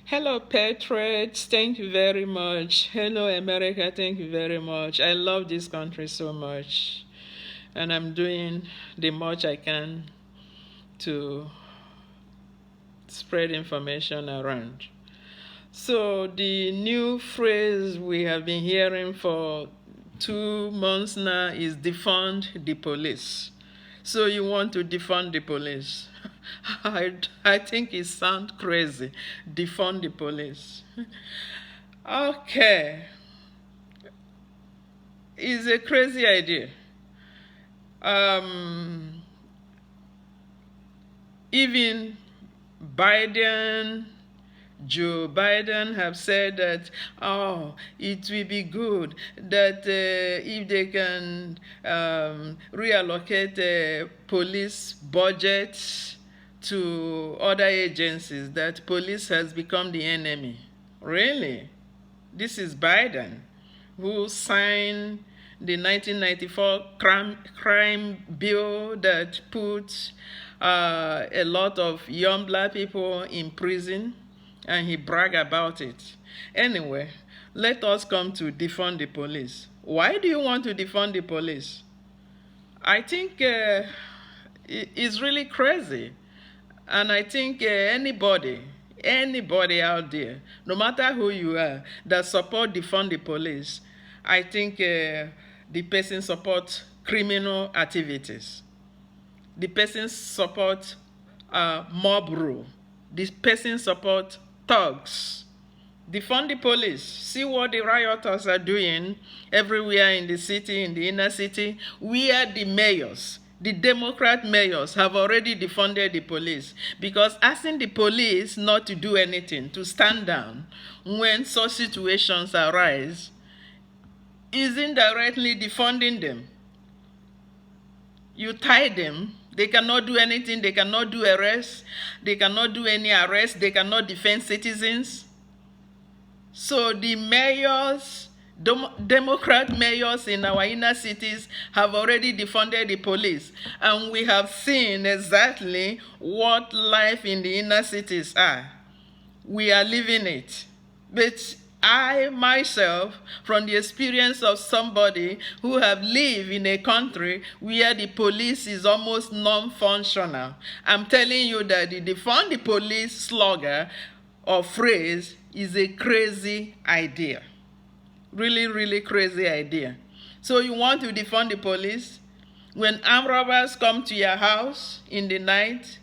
Hello, Patriots. Thank you very much. Hello, America. Thank you very much. I love this country so much. And I'm doing the much I can to spread information around. So, the new phrase we have been hearing for 2 months now is defund the police. So, you want to defund the police? I think it sounds crazy. Defund the police. Okay. It's a crazy idea. Even Joe Biden have said that, oh, it will be good that if they can reallocate police budgets to other agencies, that police has become the enemy. Really? This is Biden, who signed the 1994 crime bill that put a lot of young black people in prison, and he bragged about it. Anyway, let us come to defund the police. Why do you want to defund the police? I think it's really crazy. And I think anybody out there, no matter who you are, that support defund the police, I think the person support criminal activities. The person support mob rule. The person support thugs. Defund the police. See what the rioters are doing everywhere in the city, in the inner city. We are the mayors. The Democrat mayors have already defunded the police, because asking the police not to do anything, to stand down when such situations arise, is indirectly defunding them. You tie them, they cannot do anything, they cannot do arrests, they cannot do any arrests, they cannot defend citizens. So the mayors, Democrat mayors in our inner cities have already defunded the police. And we have seen exactly what life in the inner cities are. We are living it. But I myself, from the experience of somebody who have lived in a country where the police is almost non-functional, I'm telling you that the defund the police slogan or phrase is a crazy idea. Really, really crazy idea. So you want to defund the police? When armed robbers come to your house in the night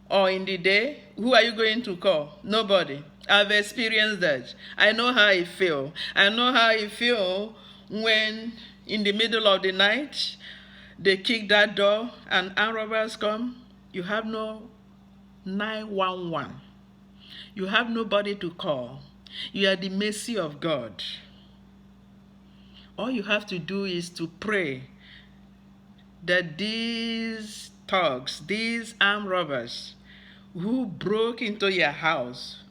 or in the day, who are you going to call? Nobody. I've experienced that. I know how it feels. I know how it feels when in the middle of the night they kick that door and armed robbers come. You have no 911. You have nobody to call. You are the mercy of God. All you have to do is to pray that these thugs, these armed robbers who broke into your house,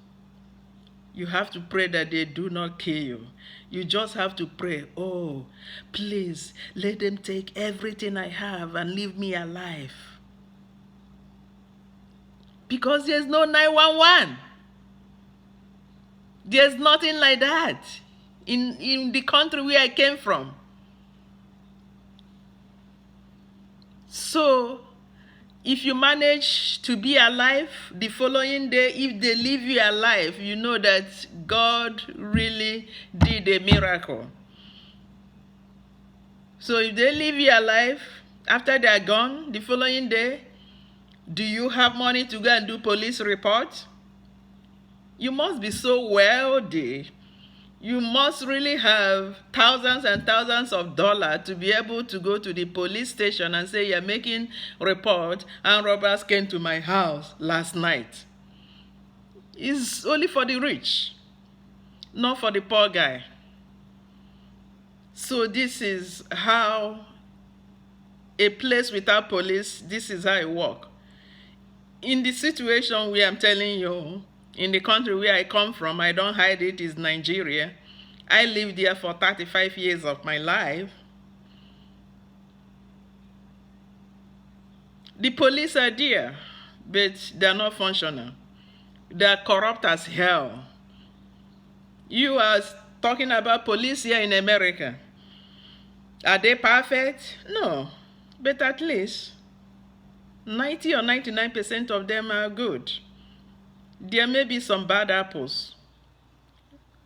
you have to pray that they do not kill you. You just have to pray, oh, please let them take everything I have and leave me alive. Because there's no 911. There's nothing like that in the country where I came from. So, if you manage to be alive the following day, if they leave you alive, you know that God really did a miracle. So if they leave you alive, after they are gone the following day, do you have money to go and do police report? You must be so wealthy. You must really have thousands and thousands of dollars to be able to go to the police station and say, you're making report and robbers came to my house last night. It's only for the rich, not for the poor guy. So this is how a place without police, this is how it works. In the situation where I'm telling you, in the country where I come from, I don't hide it, is Nigeria. I lived there for 35 years of my life. The police are there, but they're not functional. They are corrupt as hell. You are talking about police here in America. Are they perfect? No. But at least 90 or 99% of them are good. There may be some bad apples.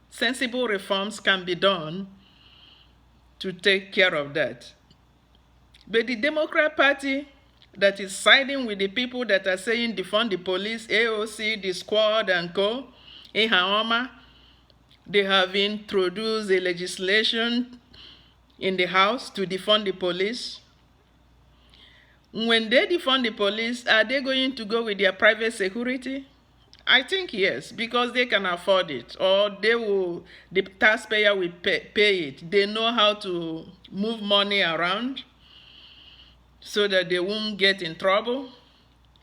Sensible reforms can be done to take care of that. But the Democrat Party that is siding with the people that are saying defund the police, AOC, the squad, and co. in Haoma, they have introduced a legislation in the House to defund the police. When they defund the police, are they going to go with their private security? I think yes, because they can afford it, or the taxpayer will pay it. They know how to move money around so that they won't get in trouble.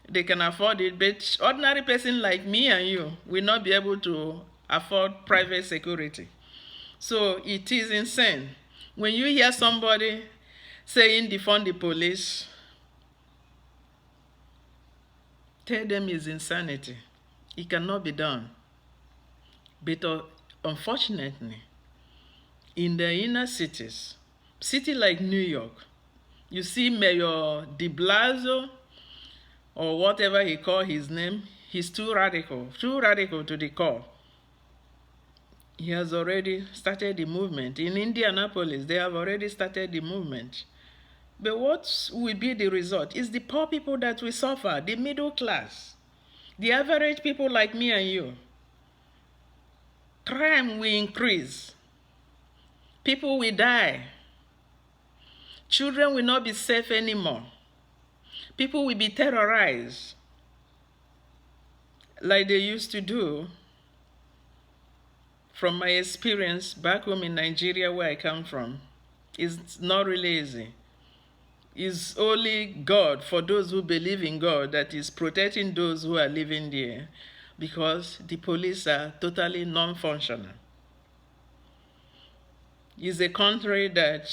They can afford it, but ordinary person like me and you will not be able to afford private security. So it is insane. When you hear somebody saying defund the police, tell them it's insanity. It cannot be done. But unfortunately, in the inner cities, city like New York, you see Mayor de Blasio, or whatever he called his name, he's too radical to the core. He has already started the movement. In Indianapolis, they have already started the movement. But what will be the result? It's the poor people that will suffer, the middle class, the average people like me and you. Crime will increase. People will die. Children will not be safe anymore. People will be terrorized like they used to do. From my experience back home in Nigeria, where I come from, it's not really easy. It's only God, for those who believe in God, that is protecting those who are living there, because the police are totally non-functional. It's a country that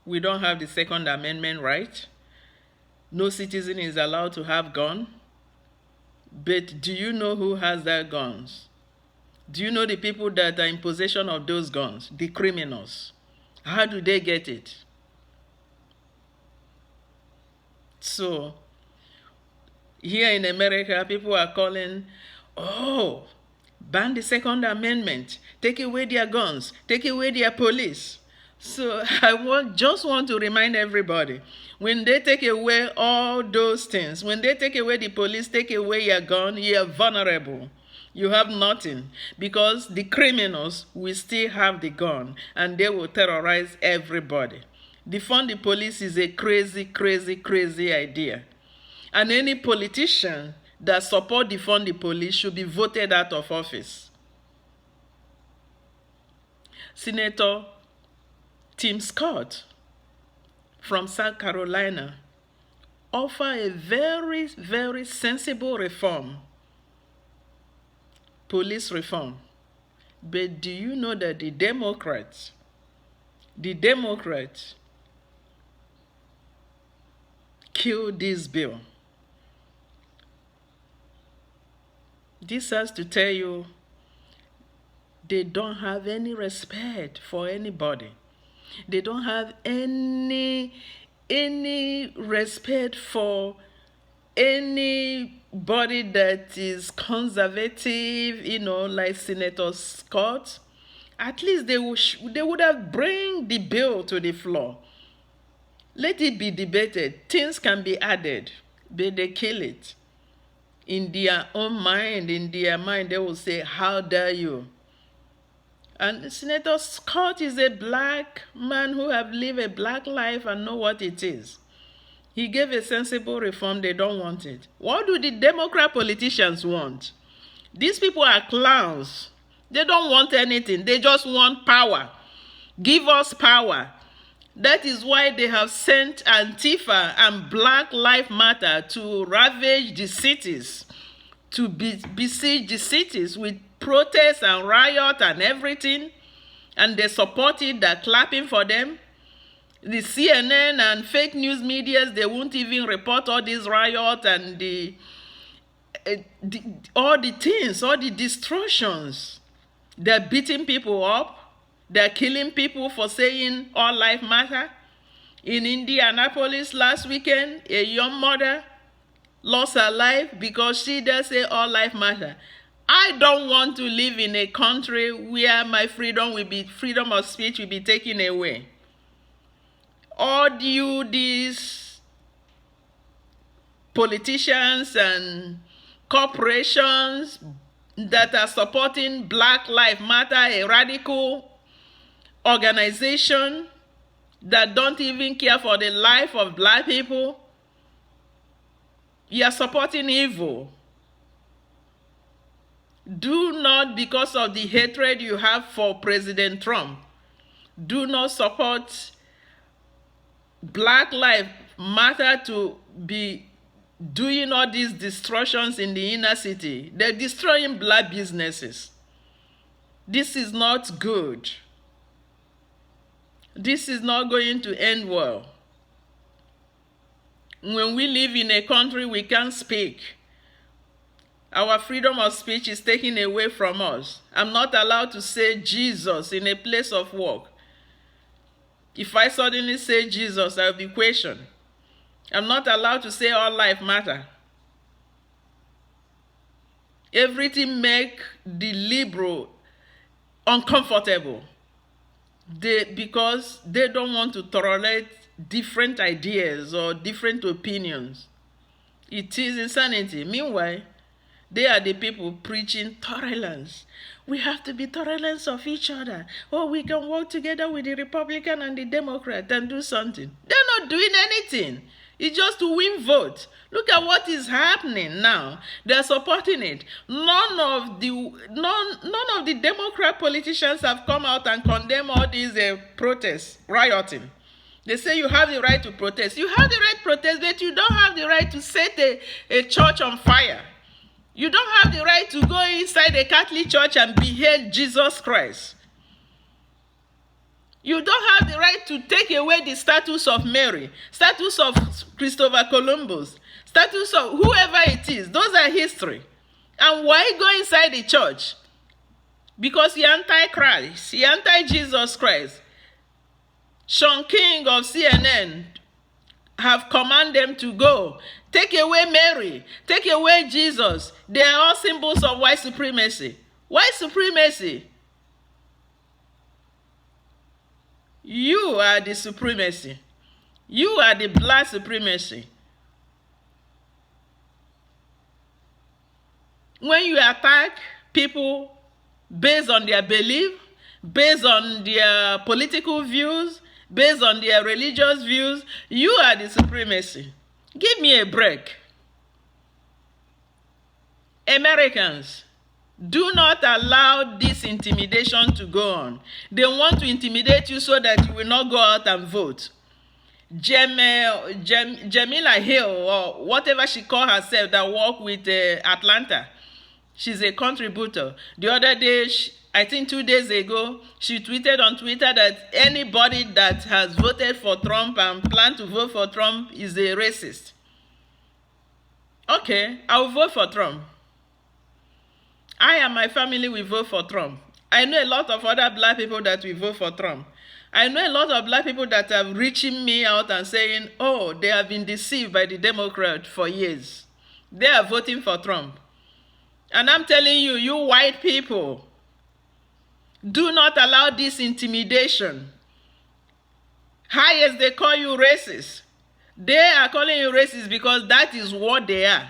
we don't have the Second Amendment right. No citizen is allowed to have gun. But do you know who has their guns? Do you know the people that are in possession of those guns? The criminals. How do they get it? So, here in America, people are calling, oh, ban the Second Amendment, take away their guns, take away their police. So I just want to remind everybody, when they take away all those things, when they take away the police, take away your gun, you are vulnerable. You have nothing, because the criminals will still have the gun and they will terrorize everybody. Defund the police is a crazy idea. And any politician that support defund the police should be voted out of office. Senator Tim Scott from South Carolina offer a very sensible reform, police reform. But do you know that the Democrats killed this bill? This has to tell you they don't have any respect for anybody. They don't have any respect for anybody that is conservative, like Senator Scott. At least they would have bring the bill to the floor. Let it be debated. Things can be added, but they kill it. In their own mind, they will say, how dare you? And Senator Scott is a black man who have lived a black life and know what it is. He gave a sensible reform. They don't want it. What do the Democrat politicians want? These people are clowns. They don't want anything. They just want power. Give us power. That is why they have sent Antifa and Black Lives Matter to ravage the cities, to besiege the cities with protests and riot and everything. And they support it, they're clapping for them. The CNN and fake news medias, they won't even report all these riots and the all the things, all the destructions. They're beating people up. They're killing people for saying all life matter. In Indianapolis last weekend, a young mother lost her life because she does say all life matter. I don't want to live in a country where my freedom of speech will be taken away. All these politicians and corporations that are supporting Black Lives Matter, a radical organization that don't even care for the life of black people, you are supporting evil. Do not, because of the hatred you have for President Trump, do not support Black Lives Matter to be doing all these destructions in the inner city. They're destroying black businesses. This is not good. This is not going to end well. When we live in a country we can't speak, our freedom of speech is taken away from us. I'm not allowed to say Jesus in a place of work. If I suddenly say Jesus, I'll be questioned. I'm not allowed to say all life matter. Everything make the liberal uncomfortable. Because they don't want to tolerate different ideas or different opinions. It is insanity. Meanwhile, they are the people preaching tolerance. We have to be tolerant of each other. Oh, we can work together with the Republican and the Democrat and do something. They're not doing anything. It's just to win votes. Look at what is happening now. They're supporting it. None of the Democrat politicians have come out and condemned all these protests, rioting. They say you have the right to protest. You have the right to protest, but you don't have the right to set a church on fire. You don't have the right to go inside a Catholic church and behead Jesus Christ. You don't have the right to take away the status of Mary, status of Christopher Columbus, status of whoever it is. Those are history. And why go inside the church? Because you're anti-Christ, you're anti-Jesus Christ. Sean King of CNN have commanded them to go. Take away Mary, take away Jesus. They are all symbols of white supremacy. White supremacy. You are the supremacy. You are the black supremacy. When you attack people based on their belief, based on their political views, based on their religious views, you are the supremacy. Give me a break. Americans, do not allow this intimidation to go on. They want to intimidate you so that you will not go out and vote. Jamila Hill, or whatever she called herself, that worked with Atlanta, she's a contributor. The other day, I think 2 days ago, she tweeted on Twitter that anybody that has voted for Trump and plan to vote for Trump is a racist. Okay, I'll vote for Trump. I and my family will vote for Trump. I know a lot of other black people that will vote for Trump. I know a lot of black people that are reaching me out and saying, oh, they have been deceived by the Democrats for years. They are voting for Trump. And I'm telling you, you white people, do not allow this intimidation. Highest, they call you racist. They are calling you racist because that is what they are.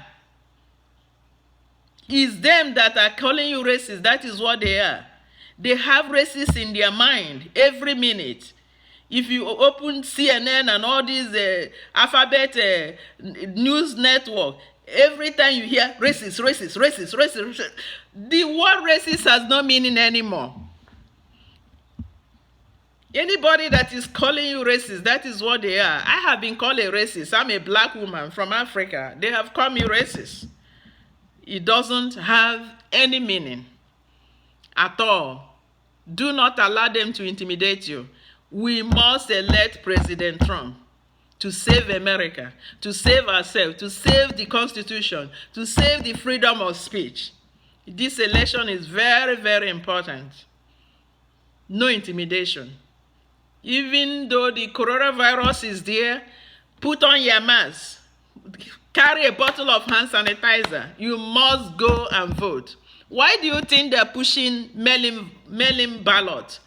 It's them that are calling you racist. That is what they are. They have racists in their mind every minute. If you open CNN and all these alphabet news network, every time you hear racist, racist, racist, racist, racist, the word racist has no meaning anymore. Anybody that is calling you racist, that is what they are. I have been called a racist. I'm a black woman from Africa. They have called me racist. It doesn't have any meaning at all. Do not allow them to intimidate you. We must elect President Trump. to save America, to save ourselves, to save the Constitution, to save the freedom of speech. This election is very, very important. No intimidation. Even though the coronavirus is there, put on your mask. Carry a bottle of hand sanitizer. You must go and vote. Why do you think they're pushing mail-in ballot?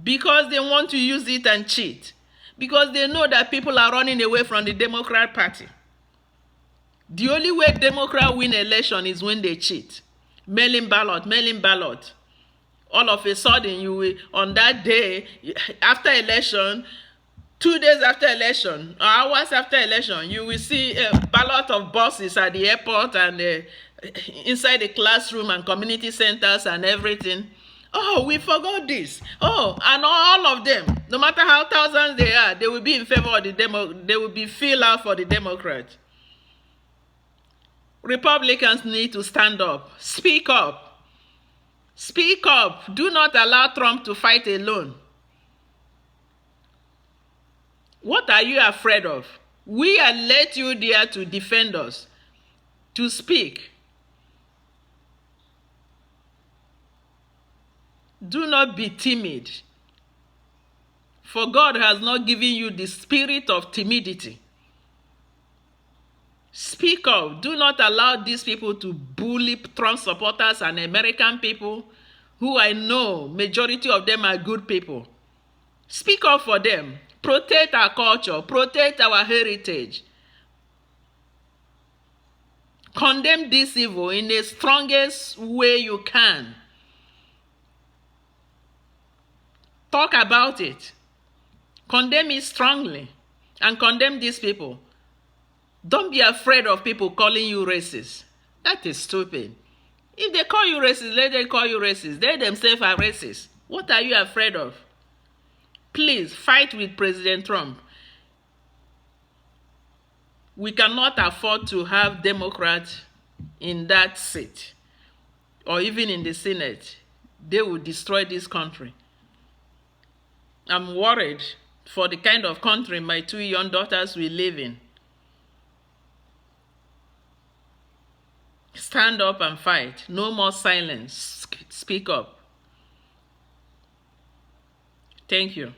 Because they want to use it and cheat. Because they know that people are running away from the Democrat Party. The only way Democrats win election is when they cheat. Mail-in ballot, mail-in ballot. All of a sudden, you will, on that day, after election, 2 days after election, or hours after election, you will see a ballot of buses at the airport and inside the classroom and community centers and everything. Oh, we forgot this. Oh, and all of them, no matter how thousands they are, they will be in favor of they will be filled out for the Democrats. Republicans need to stand up. Speak up. Speak up. Do not allow Trump to fight alone. What are you afraid of? We have let you there to defend us, to speak. Do not be timid. For God has not given you the spirit of timidity. Speak up. Do not allow these people to bully Trump supporters and American people who I know, majority of them are good people. Speak up for them. Protect our culture. Protect our heritage. Condemn this evil in the strongest way you can. Talk about it. Condemn it strongly. And condemn these people. Don't be afraid of people calling you racist. That is stupid. If they call you racist, let them call you racist. They themselves are racist. What are you afraid of? Please fight with President Trump. We cannot afford to have Democrats in that seat or even in the Senate. They will destroy this country. I'm worried for the kind of country my 2 young daughters will live in. Stand up and fight. No more silence. Speak up. Thank you.